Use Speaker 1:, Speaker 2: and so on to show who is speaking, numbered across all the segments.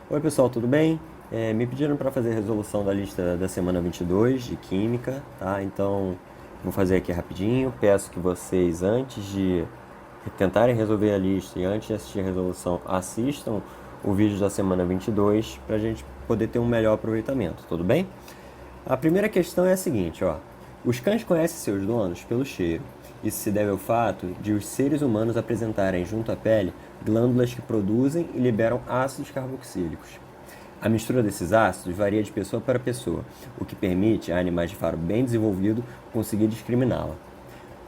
Speaker 1: Oi pessoal, tudo bem? Me pediram para fazer a resolução da lista da semana 22 de Química, tá? Então vou fazer aqui rapidinho. Peço que vocês, antes de tentarem resolver a lista e antes de assistir a resolução, assistam o vídeo da semana 22 para a gente poder ter um melhor aproveitamento, tudo bem? A primeira questão é a seguinte, ó. Os cães conhecem seus donos pelo cheiro. Isso se deve ao fato de os seres humanos apresentarem junto à pele glândulas que produzem e liberam ácidos carboxílicos. A mistura desses ácidos varia de pessoa para pessoa, o que permite a animais de faro bem desenvolvido conseguir discriminá-la.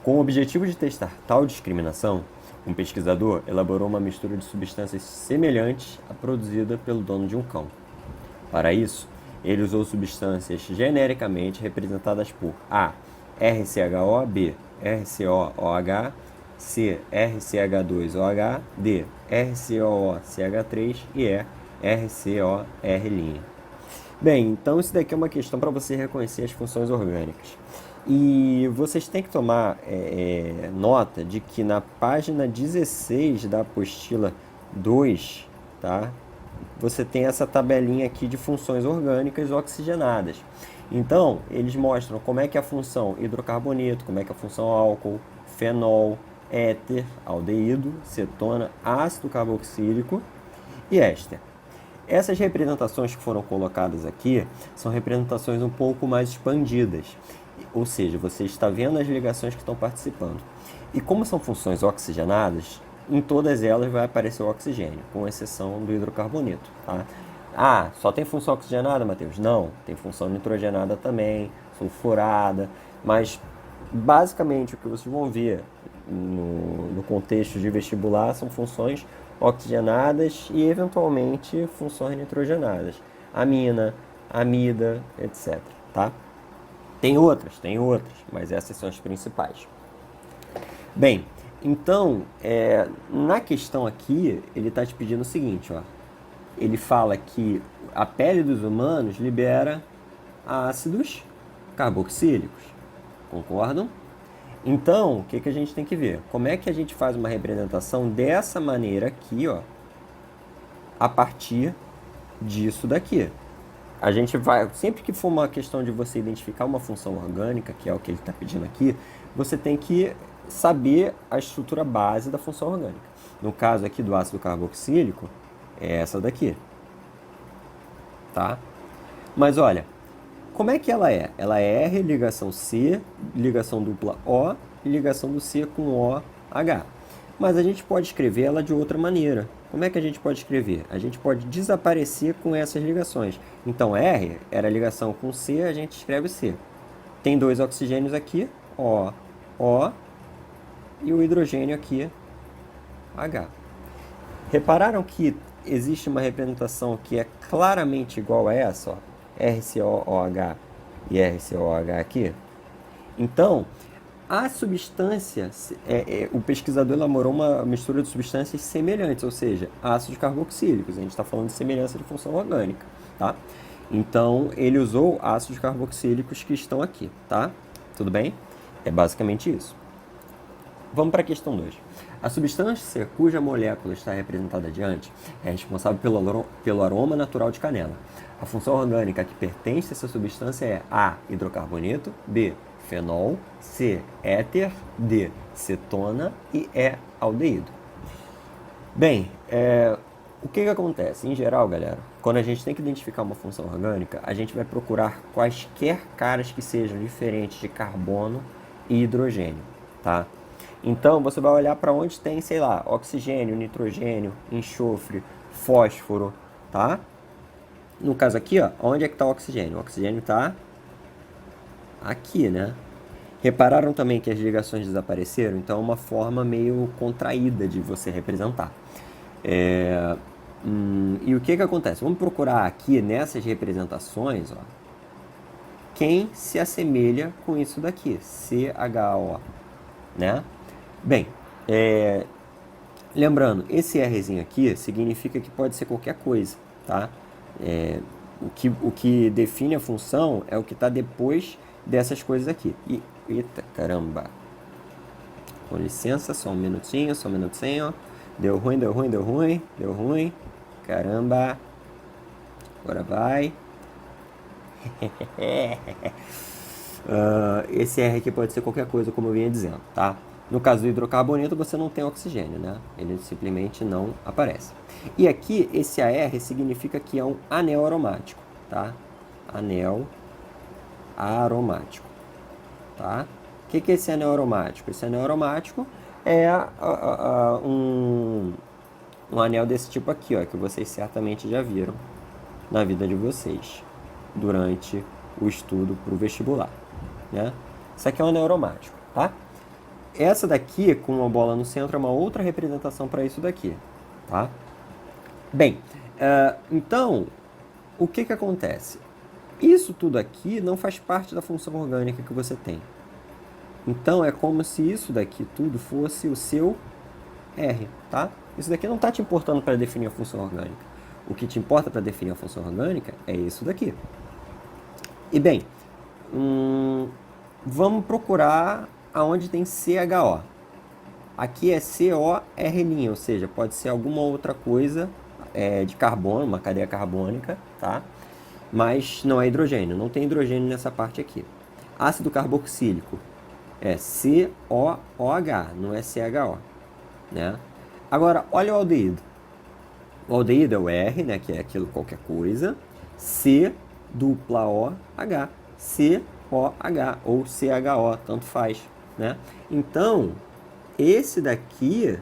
Speaker 1: Com o objetivo de testar tal discriminação, um pesquisador elaborou uma mistura de substâncias semelhantes à produzida pelo dono de um cão. Para isso, ele usou substâncias genericamente representadas por A. RCHO, B. RCOOH, C. RCH2OH, D. RCOOCH3 e E. RCOR'. Bem, então isso daqui é uma questão para você reconhecer as funções orgânicas. E vocês têm que tomar nota de que na página 16 da apostila 2, tá? Você tem essa tabelinha aqui de funções orgânicas oxigenadas. Então, eles mostram como é que é a função hidrocarboneto, como é que é a função álcool, fenol, éter, aldeído, cetona, ácido carboxílico e éster. Essas representações que foram colocadas aqui são representações um pouco mais expandidas, ou seja, você está vendo as ligações que estão participando. E como são funções oxigenadas, em todas elas vai aparecer o oxigênio, com exceção do hidrocarboneto. Tá? Ah, só tem função oxigenada, Matheus? Não, tem função nitrogenada também, sulfurada, mas basicamente o que vocês vão ver no contexto de vestibular são funções oxigenadas e eventualmente funções nitrogenadas, amina, amida, etc. Tá? Tem outras, mas essas são as principais. Bem, então, na questão aqui, ele está te pedindo o seguinte, ó. Ele fala que a pele dos humanos libera ácidos carboxílicos. Concordam? Então, o que a gente tem que ver? Como é que a gente faz uma representação dessa maneira aqui, ó, a partir disso daqui? A gente vai, sempre que for uma questão de você identificar uma função orgânica, que é o que ele está pedindo aqui, você tem que saber a estrutura base da função orgânica. No caso aqui do ácido carboxílico, é essa daqui, tá? Mas olha, como é que ela é? Ela é R, ligação C, ligação dupla O, ligação do C com OH. Mas a gente pode escrever ela de outra maneira. Como é que a gente pode escrever? A gente pode desaparecer com essas ligações. Então, R era a ligação com C, a gente escreve C. Tem dois oxigênios aqui, O, e o hidrogênio aqui, H. Repararam que existe uma representação que é claramente igual a essa, ó, RCOOH e RCOH aqui? Então, a substância, o pesquisador elaborou uma mistura de substâncias semelhantes, ou seja, ácidos carboxílicos. A gente está falando de semelhança de função orgânica, tá? Então, ele usou ácidos carboxílicos que estão aqui, tá? Tudo bem? É basicamente isso. Vamos para a questão 2. A substância cuja molécula está representada adiante é responsável pelo aroma natural de canela. A função orgânica que pertence a essa substância é A. Hidrocarboneto, B. Fenol, C. Éter, D. Cetona e E. Aldeído. Bem, o que acontece? Em geral, galera, quando a gente tem que identificar uma função orgânica, a gente vai procurar quaisquer caras que sejam diferentes de carbono e hidrogênio, tá? Então, você vai olhar para onde tem, sei lá, oxigênio, nitrogênio, enxofre, fósforo, tá? No caso aqui, ó, onde é que está o oxigênio? O oxigênio está aqui, né? Repararam também que as ligações desapareceram? Então, é uma forma meio contraída de você representar. E o que acontece? Vamos procurar aqui, nessas representações, ó, quem se assemelha com isso daqui, CHO, né? Bem, lembrando, esse Rzinho aqui significa que pode ser qualquer coisa, tá? O que define a função é o que está depois dessas coisas aqui. Eita, caramba! Com licença, só um minutinho. Deu ruim. Caramba! Agora vai. Esse R aqui pode ser qualquer coisa, como eu vinha dizendo, tá? No caso do hidrocarboneto, você não tem oxigênio, né? Ele simplesmente não aparece. E aqui, esse AR significa que é um anel aromático, tá? Anel aromático, tá? O que é esse anel aromático? Esse anel aromático é um anel desse tipo aqui, ó, que vocês certamente já viram na vida de vocês durante o estudo para o vestibular, né? Isso aqui é um anel aromático, tá? Essa daqui, com uma bola no centro, é uma outra representação para isso daqui, tá? Bem, então, o que acontece? Isso tudo aqui não faz parte da função orgânica que você tem. Então, é como se isso daqui tudo fosse o seu R, tá? Isso daqui não está te importando para definir a função orgânica. O que te importa para definir a função orgânica é isso daqui. E bem, vamos procurar aonde tem CHO. Aqui é COR', ou seja, pode ser alguma outra coisa de carbono, uma cadeia carbônica, tá? Mas não é hidrogênio, não tem hidrogênio nessa parte aqui. Ácido carboxílico é COOH, não é CHO, né? Agora, olha o aldeído. O aldeído é o R, né, que é aquilo qualquer coisa, C dupla OH, COH ou CHO, tanto faz, né? Então, essa daqui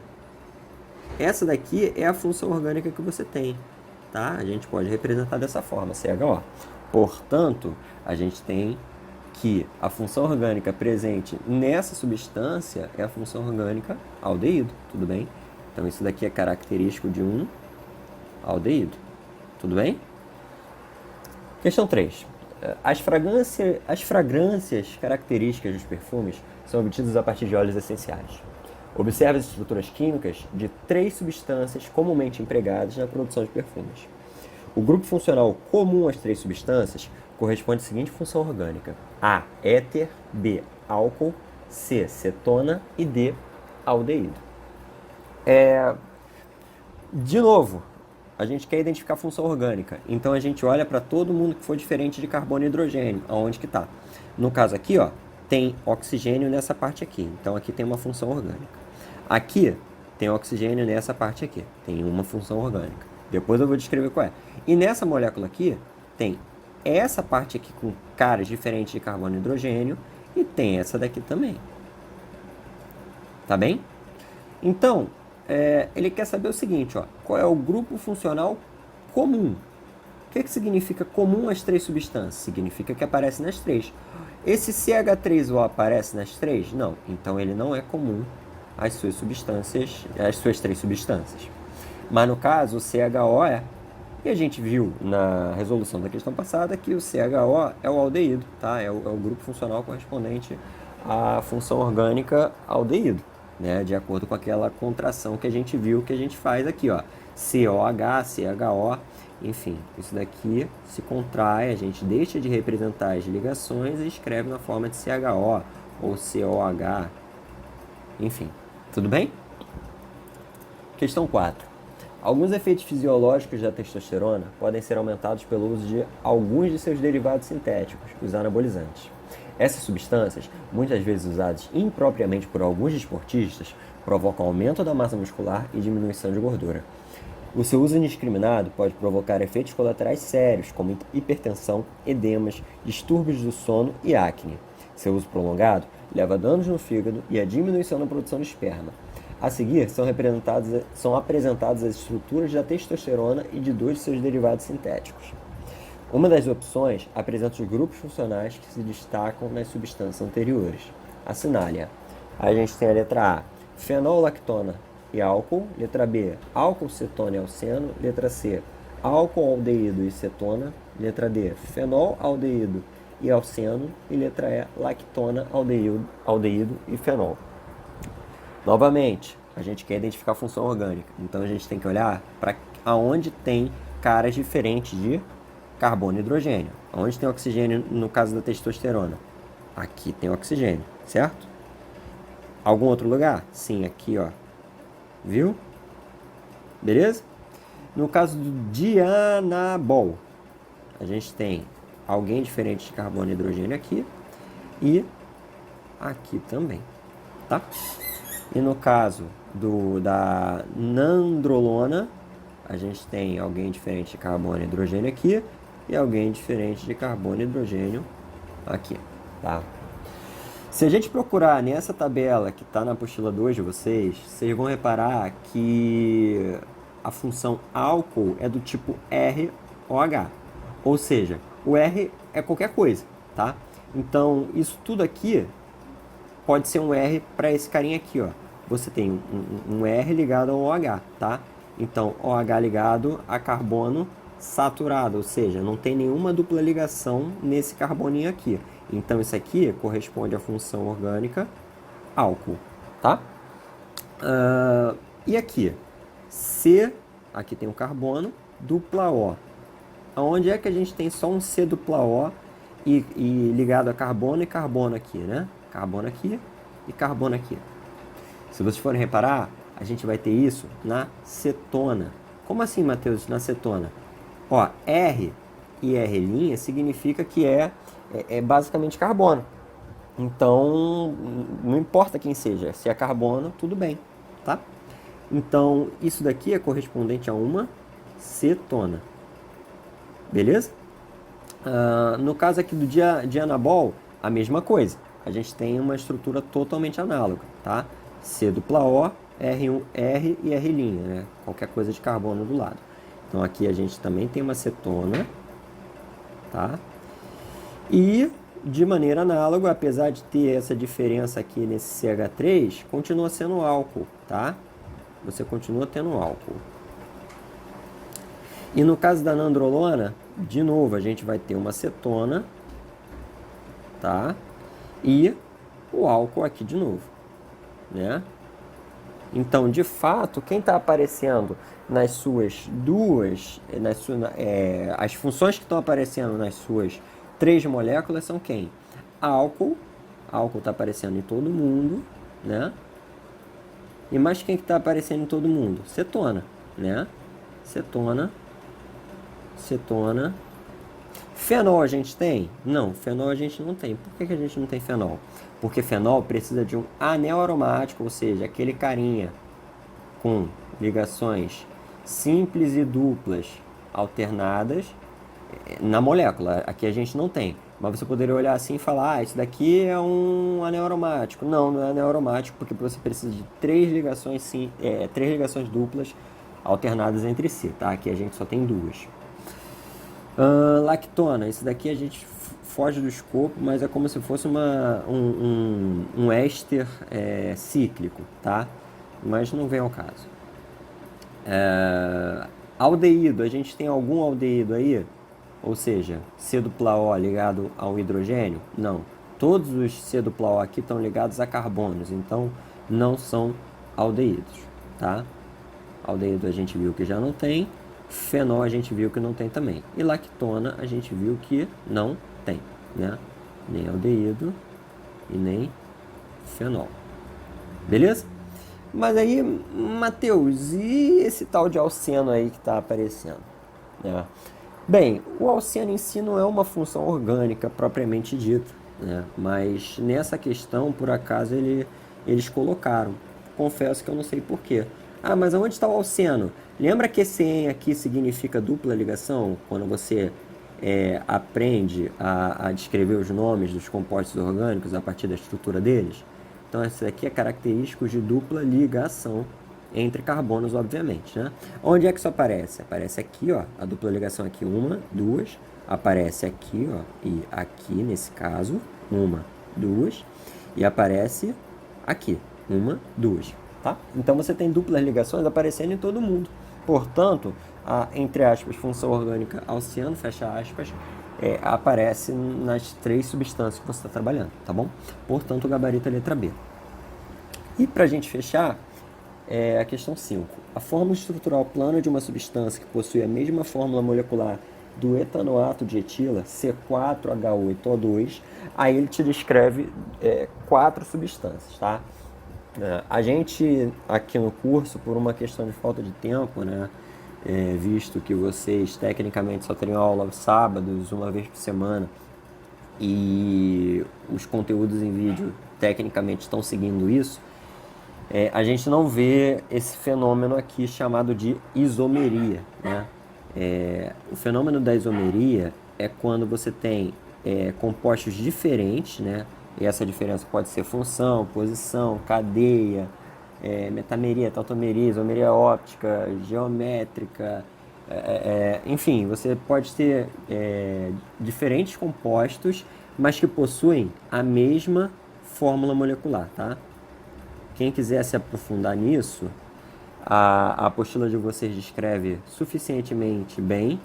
Speaker 1: é a função orgânica que você tem, tá? A gente pode representar dessa forma, CHO. Portanto, a gente tem que a função orgânica presente nessa substância é a função orgânica aldeído, tudo bem? Então, isso daqui é característico de um aldeído, tudo bem? Questão 3. As fragrâncias características dos perfumes são obtidas a partir de óleos essenciais. Observe as estruturas químicas de 3 substâncias comumente empregadas na produção de perfumes. O grupo funcional comum às 3 substâncias corresponde à seguinte função orgânica: A, éter, B, álcool, C, cetona e D, aldeído. De novo, a gente quer identificar a função orgânica, então a gente olha para todo mundo que for diferente de carbono e hidrogênio, aonde que está. No caso aqui, ó, tem oxigênio nessa parte aqui, então aqui tem uma função orgânica. Aqui tem oxigênio nessa parte aqui, tem uma função orgânica. Depois eu vou descrever qual é. E nessa molécula aqui, tem essa parte aqui com caras diferentes de carbono e hidrogênio, e tem essa daqui também. Tá bem? Então, ele quer saber o seguinte, ó, qual é o grupo funcional comum. O que significa comum às 3 substâncias? Significa que aparece nas 3. Esse CH3O aparece nas 3? Não. Então, ele não é comum às suas substâncias, às suas 3 substâncias. Mas, no caso, o CHO é. E a gente viu na resolução da questão passada que o CHO é o aldeído, tá? É o grupo funcional correspondente à função orgânica aldeído, né? De acordo com aquela contração que a gente viu que a gente faz aqui, ó. COH, CHO, enfim, isso daqui se contrai, a gente deixa de representar as ligações e escreve na forma de CHO ou COH, enfim, tudo bem? Questão 4. Alguns efeitos fisiológicos da testosterona podem ser aumentados pelo uso de alguns de seus derivados sintéticos, os anabolizantes. Essas substâncias, muitas vezes usadas impropriamente por alguns desportistas, provocam aumento da massa muscular e diminuição de gordura. O seu uso indiscriminado pode provocar efeitos colaterais sérios, como hipertensão, edemas, distúrbios do sono e acne. Seu uso prolongado leva a danos no fígado e a diminuição na produção de esperma. A seguir, são apresentadas as estruturas da testosterona e de 2 de seus derivados sintéticos. Uma das opções apresenta os grupos funcionais que se destacam nas substâncias anteriores. Assinale-a. A gente tem a letra A, fenol-lactona e álcool. Letra B, álcool, cetona e alceno. Letra C, álcool, aldeído e cetona. Letra D, fenol, aldeído e alceno. E letra E, lactona, aldeído e fenol. Novamente, a gente quer identificar a função orgânica. Então, a gente tem que olhar para aonde tem caras diferentes de carbono e hidrogênio. Onde tem oxigênio no caso da testosterona? Aqui tem oxigênio, certo? Algum outro lugar? Sim, aqui, ó. Viu? Beleza? No caso do dianabol, a gente tem alguém diferente de carbono e hidrogênio aqui e aqui também, tá? E no caso da nandrolona, a gente tem alguém diferente de carbono e hidrogênio aqui e alguém diferente de carbono e hidrogênio aqui, tá? Se a gente procurar nessa tabela que está na apostila 2 de vocês, vocês vão reparar que a função álcool é do tipo R ou H. Ou seja, o R é qualquer coisa, tá? Então, isso tudo aqui pode ser um R para esse carinha aqui, ó. Você tem um R ligado ao OH, tá? Então, OH ligado a carbono saturado, ou seja, não tem nenhuma dupla ligação nesse carboninho aqui. Então, isso aqui corresponde à função orgânica álcool, tá? E aqui, C, aqui tem um carbono, dupla O. Onde é que a gente tem só um C dupla O e ligado a carbono e carbono aqui, né? Carbono aqui e carbono aqui. Se vocês forem reparar, a gente vai ter isso na cetona. Como assim, Matheus, na cetona? Ó, R e R' significa que é basicamente carbono. Então, não importa quem seja, se é carbono, tudo bem, tá? Então, isso daqui é correspondente a uma cetona. Beleza? No caso aqui do dianabol, a mesma coisa. A gente tem uma estrutura totalmente análoga, tá? C dupla O, R e R', né? Qualquer coisa de carbono do lado. Então aqui a gente também tem uma cetona, tá? E de maneira análoga, apesar de ter essa diferença aqui nesse CH3, continua sendo álcool, tá? Você continua tendo álcool. E no caso da nandrolona, de novo, a gente vai ter uma cetona, tá? E o álcool aqui de novo, né? Então, de fato, quem está aparecendo nas suas duas, as funções que estão aparecendo nas suas 3 moléculas são quem? Álcool está aparecendo em todo mundo, né? E mais quem que está aparecendo em todo mundo? Cetona, né? Cetona. Fenol a gente tem? Não, fenol a gente não tem. Por que a gente não tem fenol? Porque fenol precisa de um anel aromático, ou seja, aquele carinha com ligações simples e duplas alternadas na molécula. Aqui a gente não tem. Mas você poderia olhar assim e falar, isso daqui é um anel aromático. Não, não é anel aromático, porque você precisa de 3 ligações duplas alternadas entre si, tá? Aqui a gente só tem 2. Lactona, isso daqui a gente foge do escopo, mas é como se fosse um éster cíclico, tá? Mas não vem ao caso. Aldeído, a gente tem algum aldeído aí? Ou seja, C dupla O ligado a um hidrogênio? Não. Todos os C dupla O aqui estão ligados a carbonos, então não são aldeídos, tá? Aldeído a gente viu que já não tem. Fenol a gente viu que não tem também. E lactona a gente viu que não tem, né? Nem aldeído e nem fenol. Beleza? Mas aí, Matheus, e esse tal de alceno aí que está aparecendo? Né? Bem, o alceno em si não é uma função orgânica propriamente dita, né? Mas nessa questão, por acaso, eles colocaram. Confesso que eu não sei porquê. Ah, mas onde está o alceno? Lembra que esse EN aqui significa dupla ligação? Quando você aprende a descrever os nomes dos compostos orgânicos a partir da estrutura deles? Então, esse aqui é característico de dupla ligação entre carbonos, obviamente, né? Onde é que isso aparece? Aparece aqui, ó, a dupla ligação aqui, 1, 2. Aparece aqui, ó, e aqui, nesse caso, 1, 2. E aparece aqui, 1, 2. Tá? Então você tem duplas ligações aparecendo em todo mundo. Portanto, a, entre aspas, função orgânica alciano, fecha aspas, aparece nas 3 substâncias que você está trabalhando, tá bom? Portanto, o gabarito é a letra B. E para a gente fechar, a questão 5. A fórmula estrutural plana de uma substância que possui a mesma fórmula molecular do etanoato de etila, C4H8O2, aí ele te descreve 4 substâncias, tá? A gente, aqui no curso, por uma questão de falta de tempo, né, visto que vocês tecnicamente só teriam aula sábados, uma vez por semana, e os conteúdos em vídeo tecnicamente estão seguindo isso, a gente não vê esse fenômeno aqui chamado de isomeria, né? O fenômeno da isomeria é quando você tem compostos diferentes, né? E essa diferença pode ser função, posição, cadeia, metameria, tautomeria, isomeria óptica, geométrica, enfim, você pode ter diferentes compostos, mas que possuem a mesma fórmula molecular, tá? Quem quiser se aprofundar nisso, a apostila de vocês descreve suficientemente bem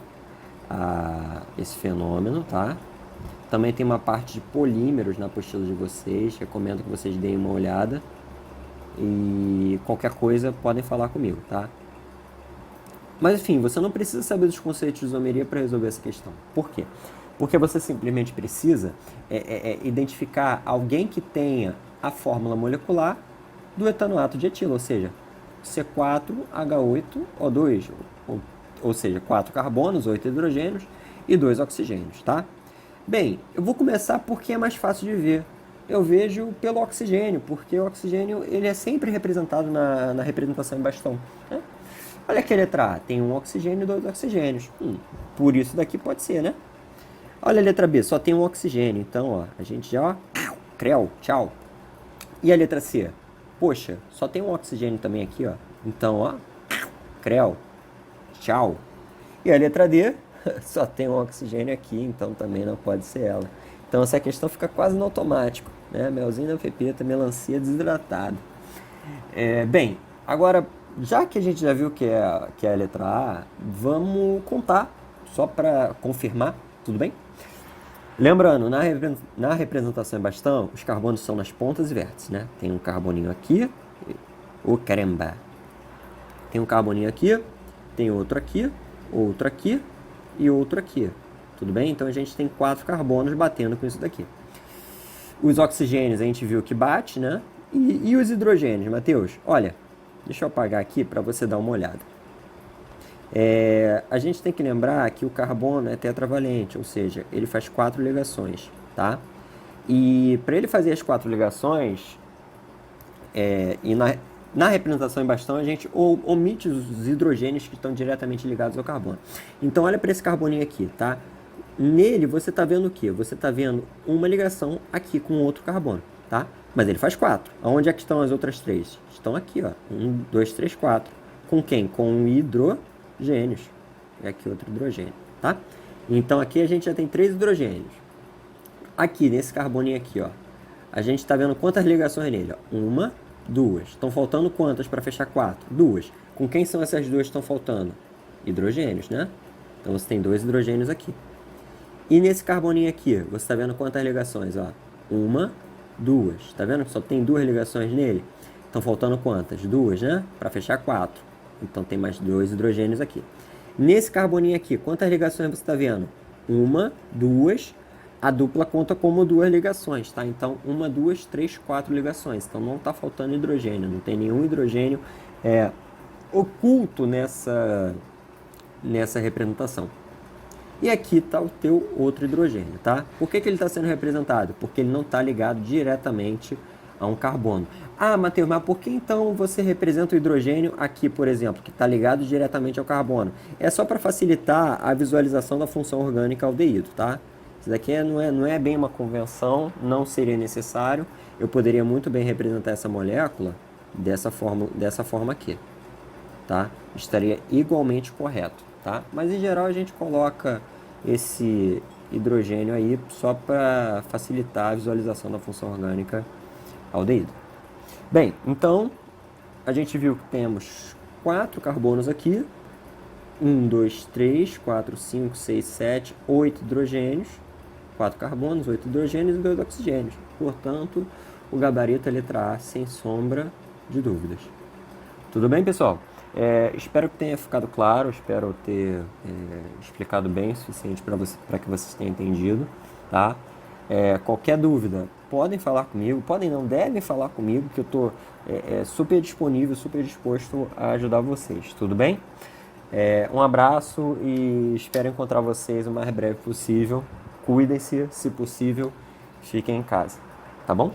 Speaker 1: esse fenômeno, tá? Também tem uma parte de polímeros na apostila de vocês, recomendo que vocês deem uma olhada. E qualquer coisa podem falar comigo, tá? Mas enfim, você não precisa saber dos conceitos de isomeria para resolver essa questão. Por quê? Porque você simplesmente precisa identificar alguém que tenha a fórmula molecular do etanoato de etilo, ou seja, C4H8O2, ou seja, 4 carbonos, 8 hidrogênios e 2 oxigênios, tá? Bem, eu vou começar porque é mais fácil de ver. Eu vejo pelo oxigênio, porque o oxigênio ele é sempre representado na representação em bastão, né? Olha aqui a letra A, tem um oxigênio e 2 oxigênios. Por isso daqui pode ser, né? Olha a letra B, só tem um oxigênio. Então, ó, a gente já, ó, creu, tchau. E a letra C? Poxa, só tem um oxigênio também aqui, ó. Então, ó, creu, tchau. E a letra D? Só tem um oxigênio aqui, então também não pode ser ela. Então essa questão fica quase no automático, né? Melzinho da pepita, melancia desidratada. Bem, agora, já que a gente já viu que é a letra A, vamos contar, só para confirmar, tudo bem? Lembrando, na representação em bastão, os carbonos são nas pontas e vértices, né? Tem um carboninho aqui, caramba! Tem um carboninho aqui, tem outro aqui e outro aqui. Tudo bem? Então a gente tem 4 carbonos batendo com isso daqui. Os oxigênios a gente viu que bate, né? E os hidrogênios, Matheus? Olha, deixa eu apagar aqui para você dar uma olhada. A gente tem que lembrar que o carbono é tetravalente, ou seja, ele faz 4 ligações, tá? E para ele fazer as 4 ligações, e na representação em bastão, a gente omite os hidrogênios que estão diretamente ligados ao carbono. Então, olha para esse carboninho aqui, tá? Nele, você está vendo o quê? Você está vendo uma ligação aqui com outro carbono, tá? Mas ele faz 4. Onde é que estão as outras 3? Estão aqui, ó. 1, 2, 3, 4. Com quem? Com hidrogênios. E aqui outro hidrogênio, tá? Então, aqui a gente já tem 3 hidrogênios. Aqui, nesse carboninho aqui, ó. A gente está vendo quantas ligações nele, ó. 1, 2. Estão faltando quantas para fechar 4? 2. Com quem são essas 2 que estão faltando? Hidrogênios, né? Então, você tem 2 hidrogênios aqui. E nesse carboninho aqui, você está vendo quantas ligações? Ó? 1, 2. Está vendo que só tem 2 ligações nele? Estão faltando quantas? 2, né? Para fechar 4. Então tem mais 2 hidrogênios aqui. Nesse carboninho aqui, quantas ligações você está vendo? 1, 2. A dupla conta como 2 ligações, tá? Então 1, 2, 3, 4 ligações. Então não está faltando hidrogênio. Não tem nenhum hidrogênio oculto nessa representação. E aqui está o teu outro hidrogênio, tá? Por que ele está sendo representado? Porque ele não está ligado diretamente a um carbono. Ah, Matheus, mas por que então você representa o hidrogênio aqui, por exemplo, que está ligado diretamente ao carbono? É só para facilitar a visualização da função orgânica aldeído, tá? Isso daqui não é bem uma convenção, não seria necessário. Eu poderia muito bem representar essa molécula dessa forma aqui, tá? Estaria igualmente correto, tá? Mas em geral a gente coloca esse hidrogênio aí só para facilitar a visualização da função orgânica aldeído. Bem, então a gente viu que temos 4 carbonos aqui, 1, 2, 3, 4, 5, 6, 7, 8 hidrogênios, 4 carbonos, 8 hidrogênios e 2 oxigênios. Portanto, o gabarito é a letra A, sem sombra de dúvidas. Tudo bem, pessoal? Espero que tenha ficado claro, espero ter explicado bem o suficiente para que vocês tenham entendido, tá? Qualquer dúvida, podem falar comigo, devem falar comigo, que eu estou super disponível, super disposto a ajudar vocês, tudo bem? Um abraço e espero encontrar vocês o mais breve possível. Cuidem-se, se possível, fiquem em casa, tá bom?